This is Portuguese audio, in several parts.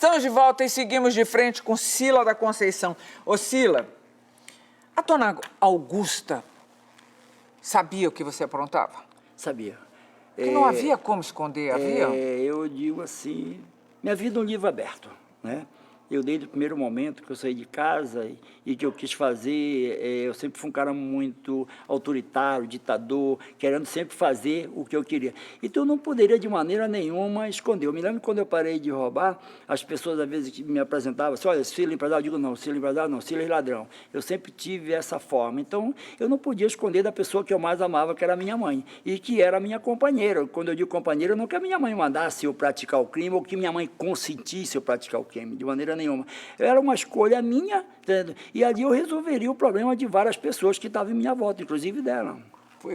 Estamos de volta e seguimos de frente com Sila da Conceição. Ô Sila, a dona Augusta sabia o que você aprontava? Sabia. Que não havia como esconder, havia? Eu digo assim, minha vida é um livro aberto, né? Eu, desde o primeiro momento que eu saí de casa e que eu quis fazer, eu sempre fui um cara muito autoritário, ditador, querendo sempre fazer o que eu queria. Então, eu não poderia, de maneira nenhuma, esconder. Eu me lembro quando eu parei de roubar, as pessoas, às vezes, que me apresentavam assim, olha, Sila empresário, eu digo, não, Sila empresário não, Sila ladrão. Eu sempre tive essa forma. Então, eu não podia esconder da pessoa que eu mais amava, que era a minha mãe, e que era a minha companheira. Quando eu digo companheira, não que a minha mãe mandasse eu praticar o crime ou que minha mãe consentisse eu praticar o crime, de maneira nenhuma. Era uma escolha minha, entendeu? E ali eu resolveria o problema de várias pessoas que estavam em minha volta, inclusive dela.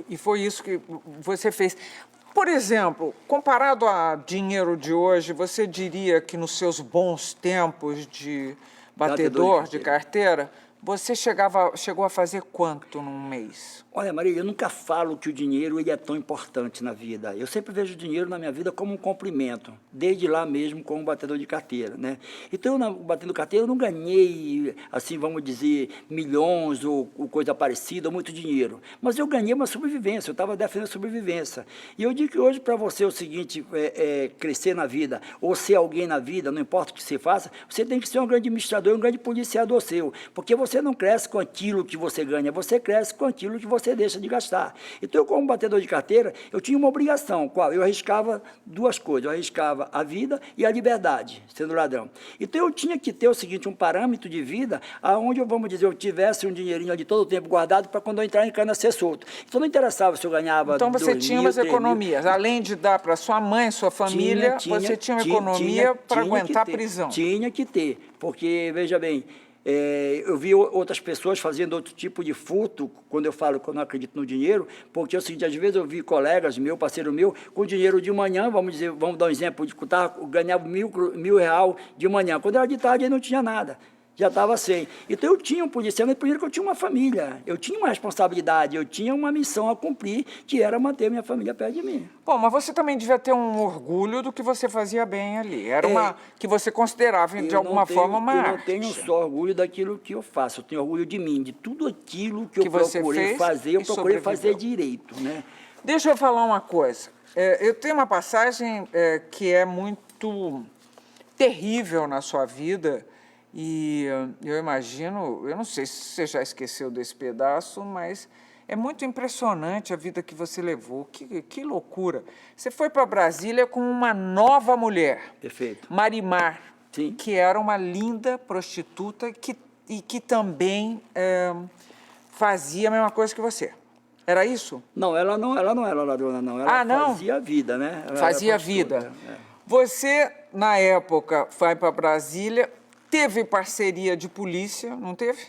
E foi isso que você fez. Por exemplo, comparado a dinheiro de hoje, você diria que nos seus bons tempos de batedor de carteira, você chegou a fazer quanto num mês? Olha, Maria, eu nunca falo que o dinheiro ele é tão importante na vida. Eu sempre vejo o dinheiro na minha vida como um cumprimento, desde lá mesmo como batedor de carteira, né? Então, batendo carteira, eu não ganhei, assim, vamos dizer, milhões ou coisa parecida, ou muito dinheiro. Mas eu ganhei uma sobrevivência, eu estava defendendo a sobrevivência. E eu digo que hoje, para você, é o seguinte, crescer na vida, ou ser alguém na vida, não importa o que você faça, você tem que ser um grande administrador, um grande policiador seu, porque você não cresce com aquilo que você ganha, você cresce com aquilo que você deixa de gastar. Então, eu, como batedor de carteira, eu tinha uma obrigação, qual? Eu arriscava duas coisas, eu arriscava a vida e a liberdade, sendo ladrão. Então, eu tinha que ter o seguinte, um parâmetro de vida, aonde, vamos dizer, eu tivesse um dinheirinho ali todo o tempo guardado para quando eu entrar em cana ser solto. Então, não interessava se eu ganhava Então, você tinha umas economias, além de dar para sua mãe, sua família, você tinha uma economia para aguentar a prisão. Tinha que ter, porque, veja bem, eu vi outras pessoas fazendo outro tipo de furto, quando eu falo que eu não acredito no dinheiro, porque é o seguinte, às vezes eu vi colegas meu, parceiro meu, com dinheiro de manhã, vamos dar um exemplo, ganhava R$1.000 de manhã, quando era de tarde ele não tinha nada. Já estava sem. Então, eu tinha um policiamento, primeiro que eu tinha uma família, eu tinha uma responsabilidade, eu tinha uma missão a cumprir, que era manter minha família perto de mim. Bom, mas você também devia ter um orgulho do que você fazia bem ali. Era uma que você considerava, de alguma forma, uma arte. Eu não tenho só orgulho daquilo que eu faço, eu tenho orgulho de mim, de tudo aquilo que eu procurei fazer, eu procurei fazer direito, né? Deixa eu falar uma coisa. Eu tenho uma passagem que é muito terrível na sua vida, e eu imagino, eu não sei se você já esqueceu desse pedaço, mas é muito impressionante a vida que você levou. Que loucura. Você foi para Brasília com uma nova mulher. Perfeito. Marimar, sim, que era uma linda prostituta e que também fazia a mesma coisa que você. Era isso? Não, ela não era ladrona, não. Ela fazia vida, né? Fazia vida. Você, na época, vai para Brasília. Teve parceria de polícia, não teve?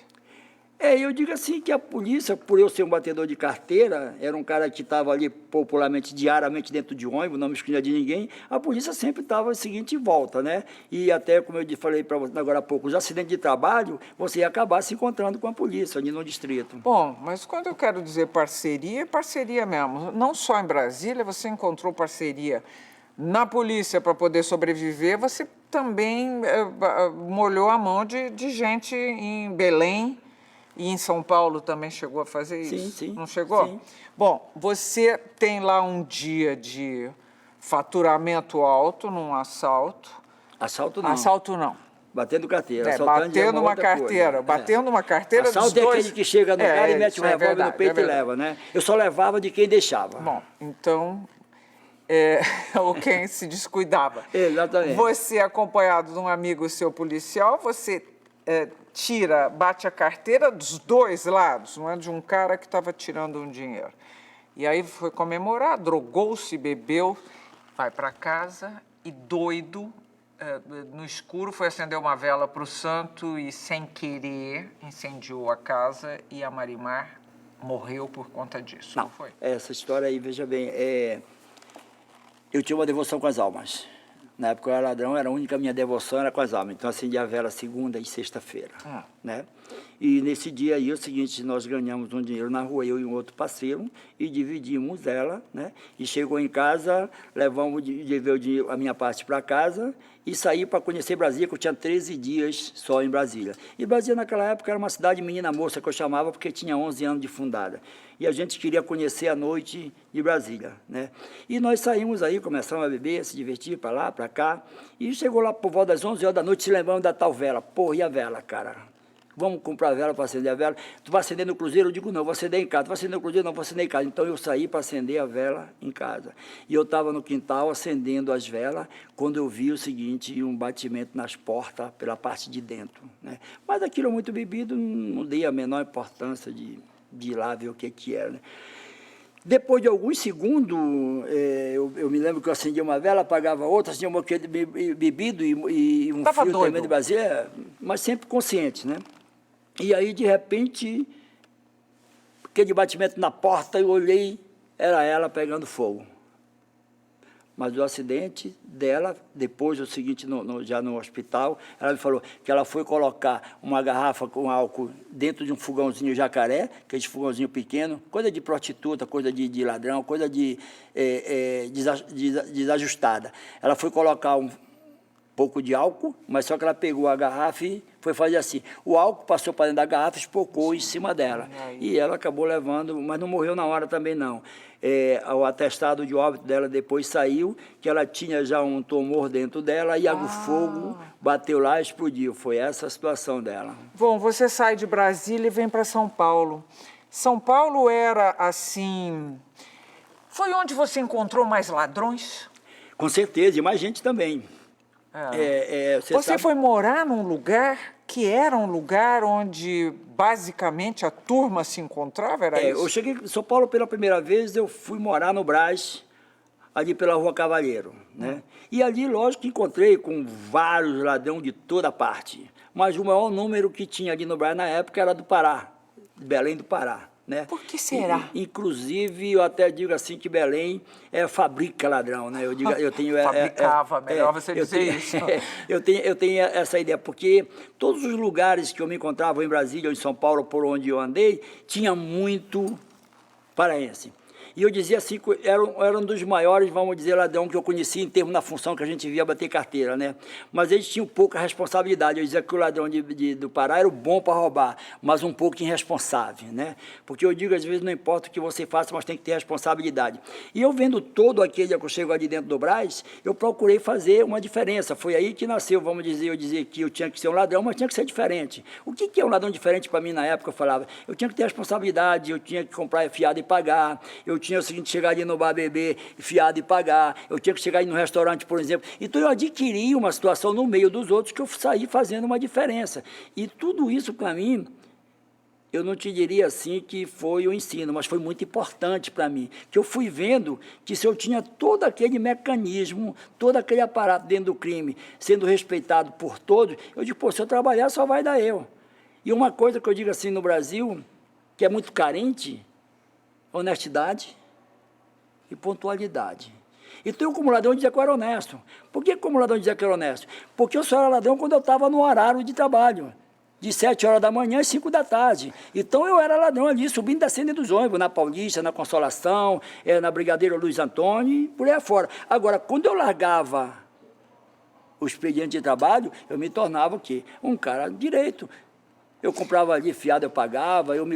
Eu digo assim que a polícia, por eu ser um batedor de carteira, era um cara que estava ali popularmente, diariamente dentro de ônibus, não me escondia de ninguém, a polícia sempre estava seguinte em volta, né? E até, como eu falei para você agora há pouco, os acidentes de trabalho, você ia acabar se encontrando com a polícia ali no distrito. Bom, mas quando eu quero dizer parceria, é parceria mesmo. Não só em Brasília, você encontrou parceria na polícia para poder sobreviver, você também molhou a mão de gente em Belém e em São Paulo também chegou a fazer isso? Sim, sim. Não chegou? Sim. Bom, você tem lá um dia de faturamento alto num assalto. Assalto não. Assalto não. Batendo carteira. Batendo uma carteira. Batendo uma carteira dos assalto é aquele que chega no cara e mete um revólver no peito e leva, né? Eu só levava de quem deixava. Bom, então... ou quem se descuidava. Exatamente. Você, acompanhado de um amigo seu policial, você bate a carteira dos dois lados, não é de um cara que estava tirando um dinheiro. E aí foi comemorar, drogou-se, bebeu, vai para casa e doido, no escuro, foi acender uma vela para o santo e, sem querer, incendiou a casa e a Marimar morreu por conta disso. Não foi? Essa história aí, veja bem, eu tinha uma devoção com as almas. Na época eu era ladrão, era a única minha devoção era com as almas. Então acendia a vela segunda e sexta-feira, né? E nesse dia aí, é o seguinte, nós ganhamos um dinheiro na rua, eu e um outro parceiro, e dividimos ela, né? E chegou em casa, levamos o dinheiro, a minha parte para casa e saí para conhecer Brasília, que eu tinha 13 dias só em Brasília. E Brasília, naquela época, era uma cidade menina moça, que eu chamava, porque tinha 11 anos de fundada. E a gente queria conhecer a noite de Brasília, né? E nós saímos aí, começamos a beber, se divertir para lá, para cá, e chegou lá por volta das 11 horas da noite, se lembrando da tal vela. Porra, e a vela, cara? Vamos comprar vela para acender a vela. Tu vai acender no cruzeiro? Eu digo, não, vou acender em casa. Tu vai acender no cruzeiro? Não, vou acender em casa. Então, eu saí para acender a vela em casa. E eu estava no quintal acendendo as velas, quando eu vi o seguinte, um batimento nas portas pela parte de dentro, né? Mas aquilo muito bebido, não dei a menor importância de ir lá ver o que era, né? Depois de alguns segundos, eu me lembro que eu acendia uma vela, apagava outra, acendia uma bebido e um Tava fio doido. também de Brasília, mas sempre consciente, né? E aí, de repente, aquele batimento na porta, eu olhei, era ela pegando fogo. Mas o acidente dela, depois, o seguinte, já no hospital, ela me falou que ela foi colocar uma garrafa com álcool dentro de um fogãozinho jacaré, aquele fogãozinho pequeno, coisa de prostituta, coisa de ladrão, coisa desajustada. Ela foi colocar um pouco de álcool, mas só que ela pegou a garrafa e foi fazer assim. O álcool passou para dentro da garrafa e espocou em cima dela. E ela acabou levando, mas não morreu na hora também, não. O atestado de óbito dela depois saiu, que ela tinha já um tumor dentro dela e o fogo bateu lá e explodiu. Foi essa a situação dela. Bom, você sai de Brasília e vem para São Paulo. São Paulo era assim... Foi onde você encontrou mais ladrões? Com certeza, e mais gente também. Você foi morar num lugar que era um lugar onde basicamente a turma se encontrava, era isso? Eu cheguei em São Paulo pela primeira vez, eu fui morar no Brás, ali pela Rua Cavalheiro, né? E ali, lógico, que encontrei com vários ladrões de toda parte, mas o maior número que tinha ali no Brás na época era do Pará, de Belém do Pará. Né? Por que será? Inclusive, eu até digo assim que Belém fabrica ladrão, né? Eu tenho fabricava, melhor você dizer isso. Eu tenho essa ideia, porque todos os lugares que eu me encontrava em Brasília ou em São Paulo, por onde eu andei, tinha muito paraense. E eu dizia assim, era um dos maiores, vamos dizer, ladrão que eu conheci em termos da função que a gente via bater carteira, né? Mas eles tinham pouca responsabilidade. Eu dizia que o ladrão do Pará era o bom para roubar, mas um pouco irresponsável, né? Porque eu digo, às vezes, não importa o que você faça, mas tem que ter responsabilidade. E eu vendo todo aquele que eu chego ali dentro do Brás, eu procurei fazer uma diferença. Foi aí que nasceu, vamos dizer, eu dizia que eu tinha que ser um ladrão, mas tinha que ser diferente. O que é um ladrão diferente para mim na época? Eu falava, eu tinha que ter responsabilidade, eu tinha que comprar fiado e pagar, eu tinha o seguinte, chegar ali no bar beber, fiado e pagar, eu tinha que chegar ali no restaurante, por exemplo. Então, eu adquiri uma situação no meio dos outros que eu saí fazendo uma diferença. E tudo isso, para mim, eu não te diria assim que foi o ensino, mas foi muito importante para mim, que eu fui vendo que se eu tinha todo aquele mecanismo, todo aquele aparato dentro do crime, sendo respeitado por todos, eu digo, pô, se eu trabalhar, só vai dar eu. E uma coisa que eu digo assim no Brasil, que é muito carente, honestidade e pontualidade. Então, eu, como ladrão, dizia que eu era honesto. Por que, como ladrão, dizia que eu era honesto? Porque eu só era ladrão quando eu estava no horário de trabalho, de 7 horas da manhã às 5 da tarde. Então, eu era ladrão ali, subindo da cena dos ônibus, na Paulista, na Consolação, na Brigadeiro Luiz Antônio, e por aí afora. Agora, quando eu largava o expediente de trabalho, eu me tornava o quê? Um cara direito. Eu comprava ali fiado, eu pagava, eu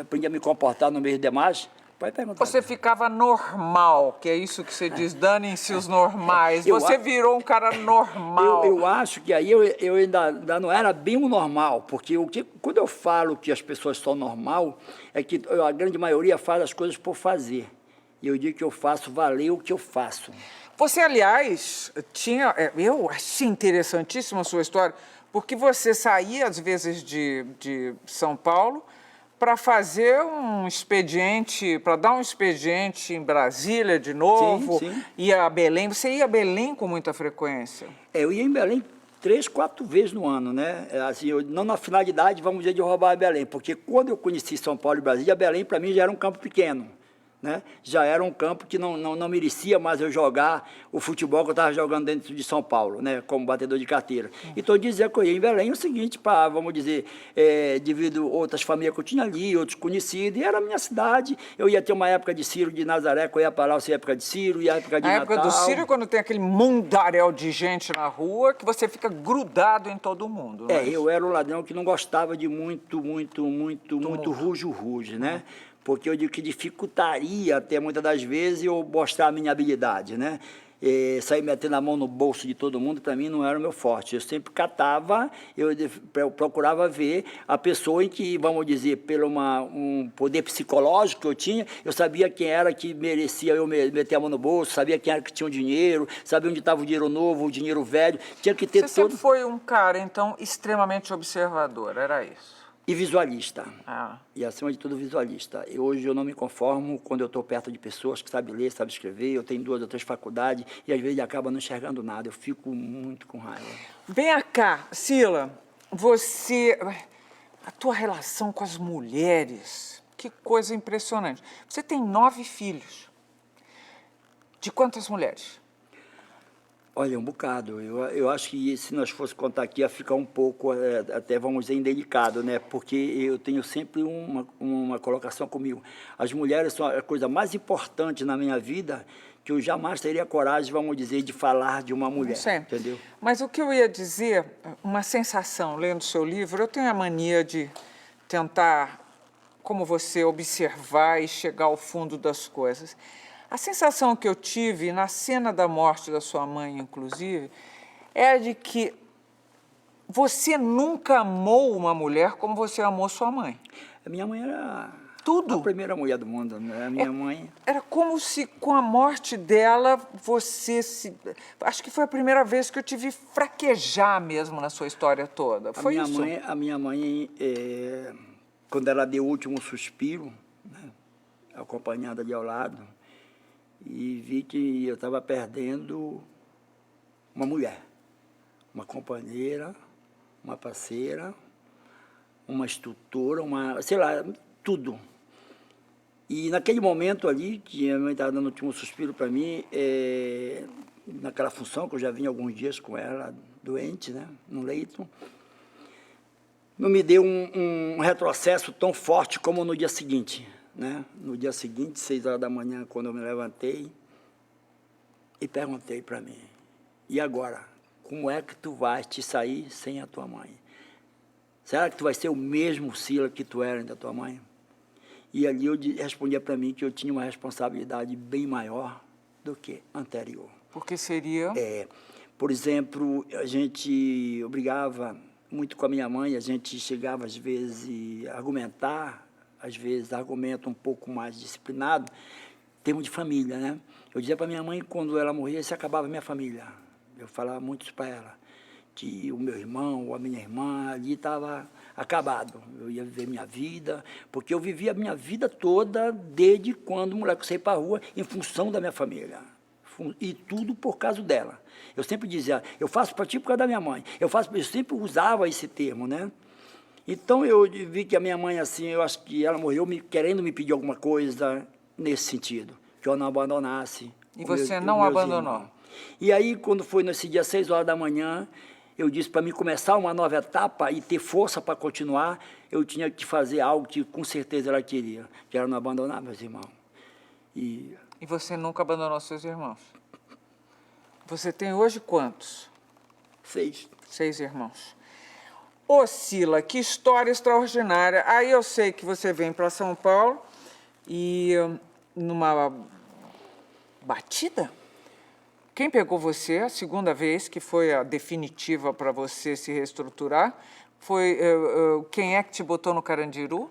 aprendi a me comportar no meio demais. Pode perguntar. Você ficava normal, que é isso que você diz, danem-se os normais. Você virou um cara normal. Eu acho que aí eu ainda não era bem o normal, porque quando eu falo que as pessoas são normal, é que a grande maioria faz as coisas por fazer. E eu digo que eu faço valer o que eu faço. Você, aliás, eu achei interessantíssima a sua história, porque você saía, às vezes, de São Paulo para fazer um expediente, para dar um expediente em Brasília de novo, sim. Ia a Belém. Você ia a Belém com muita frequência? Eu ia em Belém 3, 4 vezes no ano, né? Assim, não na finalidade, vamos dizer, de roubar a Belém, porque quando eu conheci São Paulo e Brasília, Belém para mim já era um campo pequeno, né? Já era um campo que não merecia mais eu jogar o futebol que eu estava jogando dentro de São Paulo, né? Como batedor de carteira. Então, dizia que eu ia em Belém o seguinte, para, vamos dizer, devido a outras famílias que eu tinha ali, outros conhecidos, e era a minha cidade. Eu ia ter uma época de Ciro de Nazaré, que eu ia para lá, ia época de Ciro, ia época de Na Natal. época do Ciro, quando tem aquele mundaréu de gente na rua, que você fica grudado em todo mundo, não é? Eu era o ladrão que não gostava de muito rujo-rujo, né? Porque eu digo que dificultaria até muitas das vezes eu mostrar a minha habilidade, né? Sair metendo a mão no bolso de todo mundo, para mim, não era o meu forte. Eu sempre catava, eu procurava ver a pessoa em que, vamos dizer, pelo um poder psicológico que eu tinha, eu sabia quem era que merecia eu meter a mão no bolso, sabia quem era que tinha o dinheiro, sabia onde estava o dinheiro novo, o dinheiro velho, tinha que ter Você sempre foi um cara, então, extremamente observador, era isso? E visualista. Ah. E, acima de tudo, visualista. Hoje eu não me conformo quando eu estou perto de pessoas que sabem ler, sabem escrever. Eu tenho 2 ou 3 faculdades e, às vezes, acaba não enxergando nada. Eu fico muito com raiva. Vem cá, Sila, a tua relação com as mulheres, que coisa impressionante. Você tem 9 filhos. De quantas mulheres? Olha, um bocado. Eu acho que se nós fosse contar aqui, ia ficar um pouco, até vamos dizer, indelicado, né? Porque eu tenho sempre uma colocação comigo. As mulheres são a coisa mais importante na minha vida, que eu jamais teria coragem, vamos dizer, de falar de uma mulher, entendeu? Mas o que eu ia dizer, uma sensação, lendo seu livro, eu tenho a mania de tentar, como você, observar e chegar ao fundo das coisas. A sensação que eu tive na cena da morte da sua mãe, inclusive, é de que você nunca amou uma mulher como você amou sua mãe. A minha mãe era tudo. A primeira mulher do mundo, né? A minha mãe... Era como se, com a morte dela, você se... Acho que foi a primeira vez que eu te vi fraquejar mesmo na sua história toda. Foi isso? A minha mãe, quando ela deu o último suspiro, né, acompanhada de ao lado, e vi que eu estava perdendo uma mulher, uma companheira, uma parceira, uma instrutora, sei lá, tudo. E naquele momento ali, que a minha mãe estava dando o último suspiro para mim, naquela função, que eu já vinha alguns dias com ela, doente, né, no leito, não me deu um retrocesso tão forte como no dia seguinte. Né? No dia seguinte, 6 horas da manhã, quando eu me levantei, e perguntei para mim, e agora, como é que tu vais te sair sem a tua mãe? Será que tu vai ser o mesmo Sila que tu era da tua mãe? E ali eu respondia para mim que eu tinha uma responsabilidade bem maior do que anterior. Porque seria? Por exemplo, a gente brigava muito com a minha mãe, a gente chegava às vezes a argumentar, às vezes argumento um pouco mais disciplinado, termo de família, né? Eu dizia para minha mãe que quando ela morresse, acabava a minha família. Eu falava muito isso para ela, que o meu irmão ou a minha irmã ali estava acabado. Eu ia viver minha vida, porque eu vivia a minha vida toda desde quando o moleque saí para a rua em função da minha família. E tudo por causa dela. Eu sempre dizia, eu faço para ti por causa da minha mãe. Eu sempre usava esse termo, né? Então, eu vi que a minha mãe, assim, eu acho que ela morreu querendo me pedir alguma coisa nesse sentido, que eu não abandonasse. E você não abandonou? Irmãos. E aí, quando foi nesse dia, 6 horas da manhã, eu disse para mim começar uma nova etapa e ter força para continuar, eu tinha que fazer algo que com certeza ela queria, que era não abandonar meus irmãos. E você nunca abandonou seus irmãos? Você tem hoje quantos? 6. 6 irmãos. Ô, Sila, que história extraordinária. Aí eu sei que você vem para São Paulo e numa batida, quem pegou você a segunda vez, que foi a definitiva para você se reestruturar, foi quem é que te botou no Carandiru?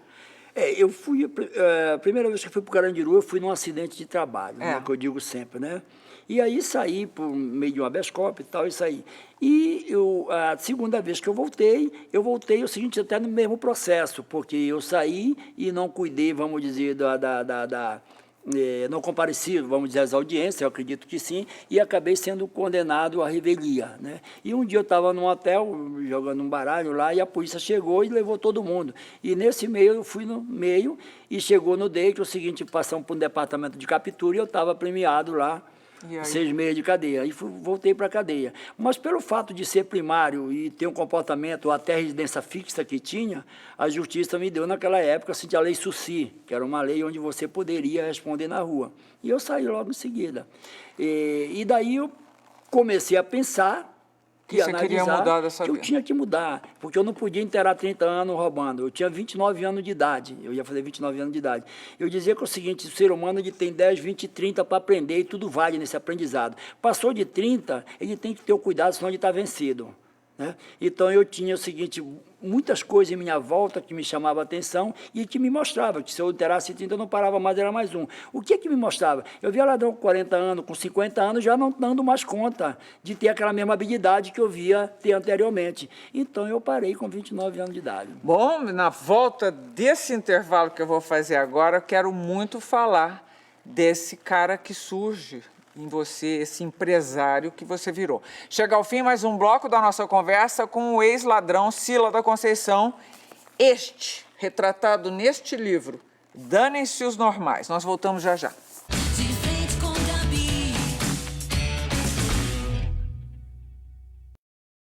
Eu fui, a primeira vez que eu fui para o Carandiru, eu fui num acidente de trabalho, né, que eu digo sempre, né? E aí saí por meio de uma habeas-corpus e tal, e saí. E a segunda vez que eu voltei o seguinte, até no mesmo processo, porque eu saí e não cuidei, vamos dizer, não compareci, vamos dizer, às audiências, eu acredito que sim, e acabei sendo condenado à revelia, né? E um dia eu estava num hotel, jogando um baralho lá, e a polícia chegou e levou todo mundo. E nesse meio, eu fui no meio, e chegou no DEIC, o seguinte, passamos por um departamento de captura, e eu estava premiado lá, 6 meses de cadeia. Aí voltei para a cadeia. Mas pelo fato de ser primário e ter um comportamento, até a residência fixa que tinha, a justiça me deu naquela época assim, a lei Suci, que era uma lei onde você poderia responder na rua. E eu saí logo em seguida. E daí eu comecei a pensar que você queria mudar dessa vida. Eu tinha que mudar, porque eu não podia inteirar 30 anos roubando. Eu tinha 29 anos de idade, eu ia fazer 29 anos de idade. Eu dizia que é o seguinte, o ser humano ele tem 10, 20, 30 para aprender e tudo vale nesse aprendizado. Passou de 30, ele tem que ter o cuidado, senão ele está vencido. Né? Então, eu tinha o seguinte, muitas coisas em minha volta que me chamavam a atenção e que me mostrava que se eu inteirasse 30, eu não parava mais, era mais um. O que me mostrava? Eu via ladrão com 40 anos, com 50 anos, já não dando mais conta de ter aquela mesma habilidade que eu via ter anteriormente. Então, eu parei com 29 anos de idade. Bom, na volta desse intervalo que eu vou fazer agora, eu quero muito falar desse cara que surge em você, esse empresário que você virou. Chega ao fim mais um bloco da nossa conversa com o ex-ladrão Sila da Conceição, retratado neste livro, Danem-se os Normais. Nós voltamos já já.